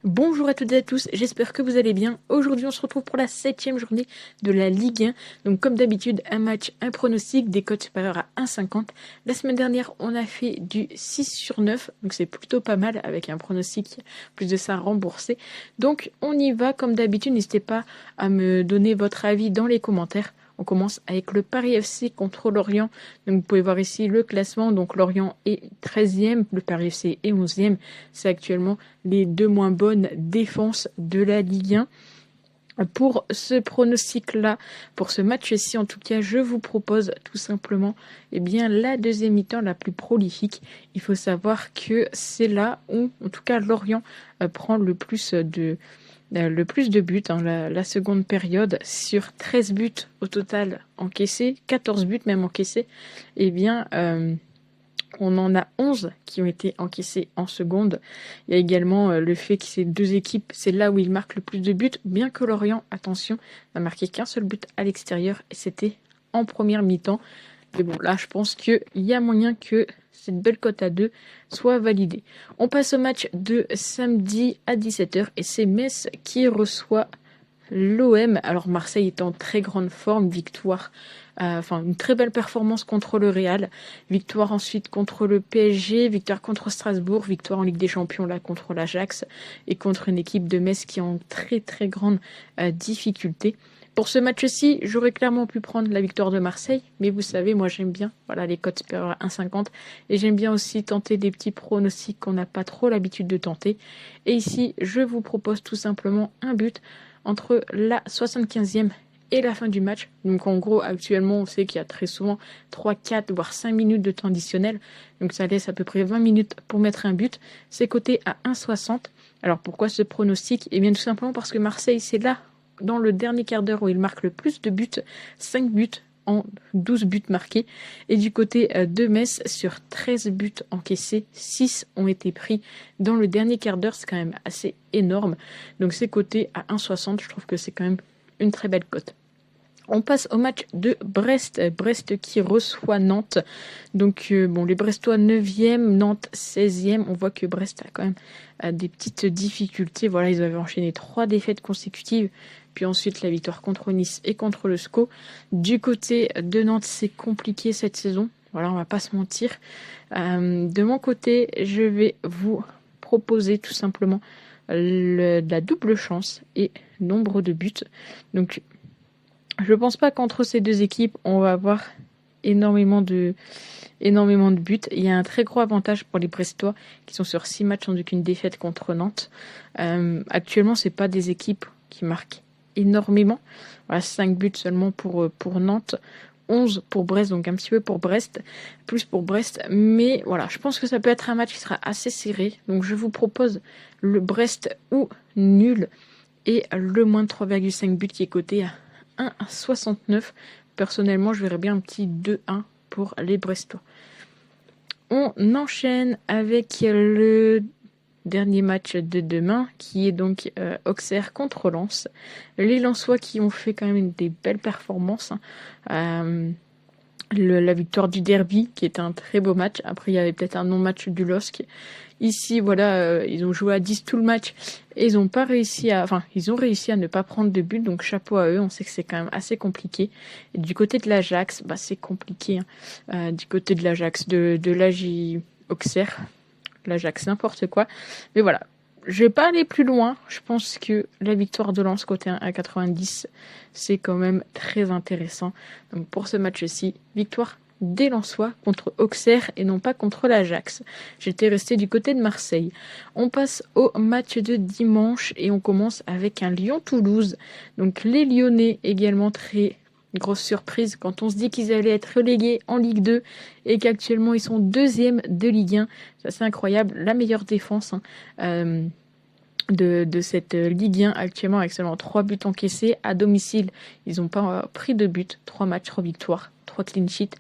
Bonjour à toutes et à tous, j'espère que vous allez bien. Aujourd'hui, on se retrouve pour la 7e journée de la Ligue 1. Donc, comme d'habitude, un match, un pronostic, des cotes supérieures à 1,50. La semaine dernière, on a fait du 6 sur 9, donc c'est plutôt pas mal avec un pronostic, plus de ça remboursé. Donc, on y va comme d'habitude. N'hésitez pas à me donner votre avis dans les commentaires. On commence avec le Paris FC contre Lorient. Donc vous pouvez voir ici le classement. Donc Lorient est 13e, le Paris FC est 11e. C'est actuellement les deux moins bonnes défenses de la Ligue 1. Pour ce pronostic-là, pour ce match-ci en tout cas, je vous propose tout simplement la deuxième mi-temps la plus prolifique. Il faut savoir que c'est là où, en tout cas, Lorient prend le plus de buts, la seconde période, sur 13 buts au total encaissés, 14 buts même encaissés, on en a 11 qui ont été encaissés en seconde. Il y a également le fait que ces deux équipes, c'est là où ils marquent le plus de buts, bien que Lorient, attention, n'a marqué qu'un seul but à l'extérieur, et c'était en première mi-temps. Mais bon, là, je pense qu'il y a moyen que cette belle cote à 2 soit validée. On passe au match de samedi à 17h, et c'est Metz qui reçoit l'OM. Alors Marseille est en très grande forme, une très belle performance contre le Real, victoire ensuite contre le PSG, victoire contre Strasbourg, victoire en Ligue des Champions là contre l'Ajax et contre une équipe de Metz qui est en très très grande difficulté. Pour ce match-ci, j'aurais clairement pu prendre la victoire de Marseille, mais vous savez, moi j'aime bien les cotes supérieures à 1,50 et j'aime bien aussi tenter des petits pronostics qu'on n'a pas trop l'habitude de tenter. Et ici, je vous propose tout simplement un but entre la 75e et la fin du match. Donc en gros, actuellement, on sait qu'il y a très souvent 3, 4, voire 5 minutes de temps additionnel. Donc ça laisse à peu près 20 minutes pour mettre un but. C'est coté à 1,60. Alors pourquoi ce pronostic ? Eh bien tout simplement parce que Marseille, c'est là, dans le dernier quart d'heure, où il marque le plus de buts, 5 buts en 12 buts marqués. Et du côté de Metz, sur 13 buts encaissés, 6 ont été pris dans le dernier quart d'heure. C'est quand même assez énorme. Donc c'est coté à 1,60. Je trouve que c'est quand même une très belle cote. On passe au match de Brest. Brest qui reçoit Nantes. Donc les Brestois 9e, Nantes 16e. On voit que Brest a quand même des petites difficultés. Voilà, ils avaient enchaîné 3 défaites consécutives. Puis ensuite la victoire contre Nice et contre le SCO. Du côté de Nantes, c'est compliqué cette saison. Voilà, on va pas se mentir. De mon côté, je vais vous proposer tout simplement la double chance et nombre de buts. Donc je pense pas qu'entre ces deux équipes on va avoir énormément de buts. Il y a un très gros avantage pour les Brestois qui sont sur 6 matchs sans aucune défaite contre Nantes. Actuellement, c'est pas des équipes qui marquent énormément. Voilà, 5 buts seulement pour Nantes, 11 pour Brest, donc un petit peu pour Brest, plus pour Brest. Mais voilà, je pense que ça peut être un match qui sera assez serré. Donc je vous propose le Brest ou nul et le moins de 3,5 buts qui est coté à 1,69. Personnellement, je verrais bien un petit 2-1 pour les Brestois. On enchaîne avec le dernier match de demain, qui est donc Auxerre contre Lens. Les Lensois qui ont fait quand même des belles performances. La victoire du derby, qui était un très beau match. Après, il y avait peut-être un non-match du LOSC. Ici, ils ont joué à 10 tout le match et ils ont réussi à ne pas prendre de but, donc chapeau à eux. On sait que c'est quand même assez compliqué. Et du côté de l'Ajax, c'est compliqué. Du côté de l'Ajax, de l'AJ Auxerre, l'Ajax, n'importe quoi. Mais voilà, je vais pas aller plus loin. Je pense que la victoire de Lens côté 1,90, c'est quand même très intéressant. Donc pour ce match-ci, victoire des Lensois contre Auxerre et non pas contre l'Ajax. J'étais resté du côté de Marseille. On passe au match de dimanche et on commence avec un Lyon-Toulouse. Donc les Lyonnais également très grosse surprise quand on se dit qu'ils allaient être relégués en Ligue 2 et qu'actuellement ils sont 2e de Ligue 1. C'est assez incroyable. La meilleure défense de cette Ligue 1 actuellement avec seulement 3 buts encaissés. À domicile, ils n'ont pas pris de but. 3 matchs, 3 victoires, 3 clean sheets.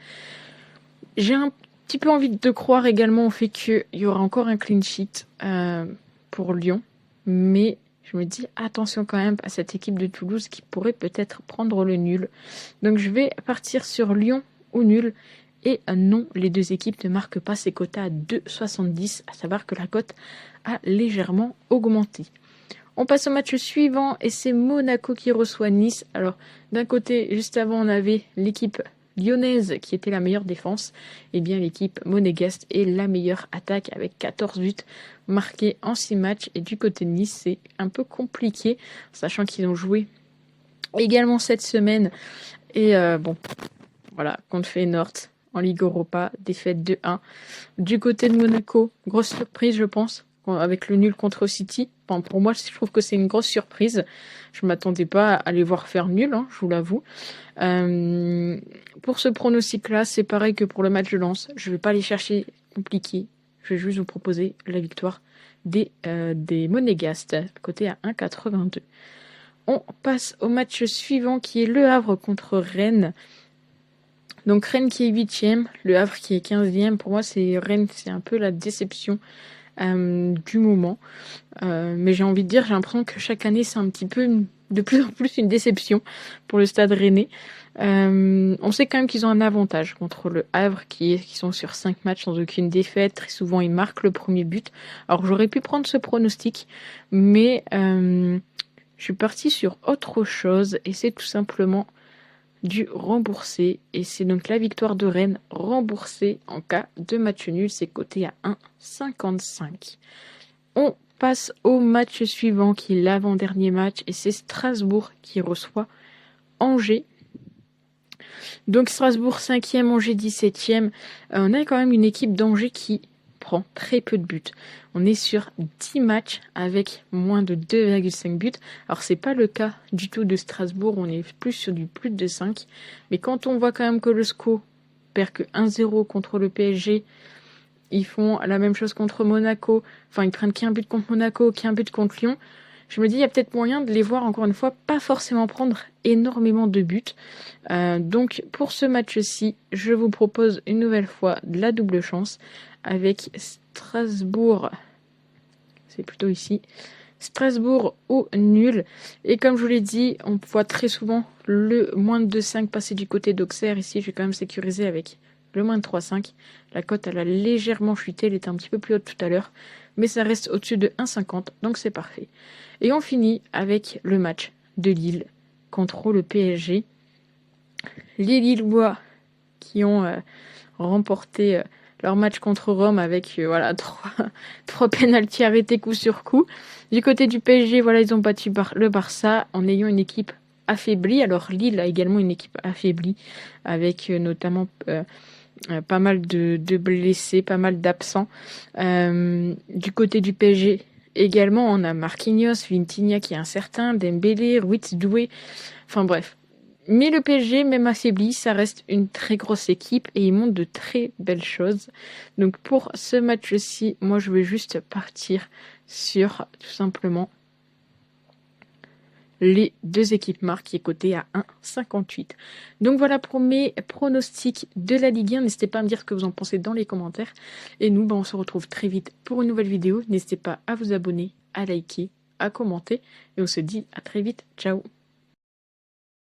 J'ai un petit peu envie de croire également au fait qu'il y aura encore un clean sheet pour Lyon. Mais je me dis attention quand même à cette équipe de Toulouse qui pourrait peut-être prendre le nul. Donc je vais partir sur Lyon ou nul. Et non, les deux équipes ne marquent pas ces quotas à 2,70, à savoir que la cote a légèrement augmenté. On passe au match suivant et c'est Monaco qui reçoit Nice. Alors d'un côté, juste avant, on avait l'équipe lyonnaise qui était la meilleure défense. Et bien l'équipe monégasque est la meilleure attaque avec 14 buts marqués en 6 matchs. Et du côté de Nice, c'est un peu compliqué, sachant qu'ils ont joué également cette semaine. Et voilà, contre Feyenoord en Ligue Europa, défaite 2-1. Du côté de Monaco, grosse surprise je pense, avec le nul contre City. Enfin, pour moi, je trouve que c'est une grosse surprise. Je ne m'attendais pas à les voir faire nul, hein, je vous l'avoue. Pour ce pronostic-là, c'est pareil que pour le match de Lens. Je ne vais pas aller chercher compliqué. Je vais juste vous proposer la victoire des Monégasques, côté à 1,82. On passe au match suivant qui est Le Havre contre Rennes. Donc Rennes qui est 8e, Le Havre qui est 15e. Pour moi, Rennes, c'est un peu la déception du moment. Mais j'ai envie de dire, j'ai l'impression que chaque année, c'est un petit peu de plus en plus une déception pour le Stade Rennais. On sait quand même qu'ils ont un avantage contre le Havre qui sont sur 5 matchs sans aucune défaite. Très souvent, ils marquent le premier but. Alors j'aurais pu prendre ce pronostic, mais je suis partie sur autre chose et c'est tout simplement du remboursé. Et c'est donc la victoire de Rennes remboursée en cas de match nul. C'est coté à 1,55. On passe au match suivant qui est l'avant-dernier match et c'est Strasbourg qui reçoit Angers. Donc Strasbourg 5e, Angers 17e. On a quand même une équipe d'Angers qui prend très peu de buts. On est sur 10 matchs avec moins de 2,5 buts. Alors c'est pas le cas du tout de Strasbourg, on est plus sur du plus de 5. Mais quand on voit quand même que le SCO perd que 1-0 contre le PSG, ils font la même chose contre Monaco, enfin ils prennent qu'un but contre Monaco, qu'un but contre Lyon, je me dis il y a peut-être moyen de les voir encore une fois pas forcément prendre énormément de buts. Donc pour ce match-ci, je vous propose une nouvelle fois de la double chance avec Strasbourg, c'est plutôt ici, Strasbourg au nul. Et comme je vous l'ai dit, on voit très souvent le moins de 2,5 passer du côté d'Auxerre. Ici, je vais quand même sécuriser avec le moins de 3,5. La cote, elle a légèrement chuté, elle était un petit peu plus haute tout à l'heure, mais ça reste au-dessus de 1,50, donc c'est parfait. Et on finit avec le match de Lille contre le PSG. Les Lillois qui ont remporté leur match contre Rome avec trois pénaltys arrêtés coup sur coup. Du côté du PSG, voilà, ils ont battu le Barça en ayant une équipe affaiblie. Alors Lille a également une équipe affaiblie avec notamment pas mal de blessés, pas mal d'absents. Du côté du PSG également, on a Marquinhos, Vitinha qui est incertain, Dembélé, Ruiz, Doué. Enfin bref. Mais le PSG, même affaibli, ça reste une très grosse équipe et ils montrent de très belles choses. Donc pour ce match-ci, moi je vais juste partir sur tout simplement les deux équipes marques qui est coté à 1,58. Donc voilà pour mes pronostics de la Ligue 1. N'hésitez pas à me dire ce que vous en pensez dans les commentaires. Et nous, on se retrouve très vite pour une nouvelle vidéo. N'hésitez pas à vous abonner, à liker, à commenter. Et on se dit à très vite. Ciao!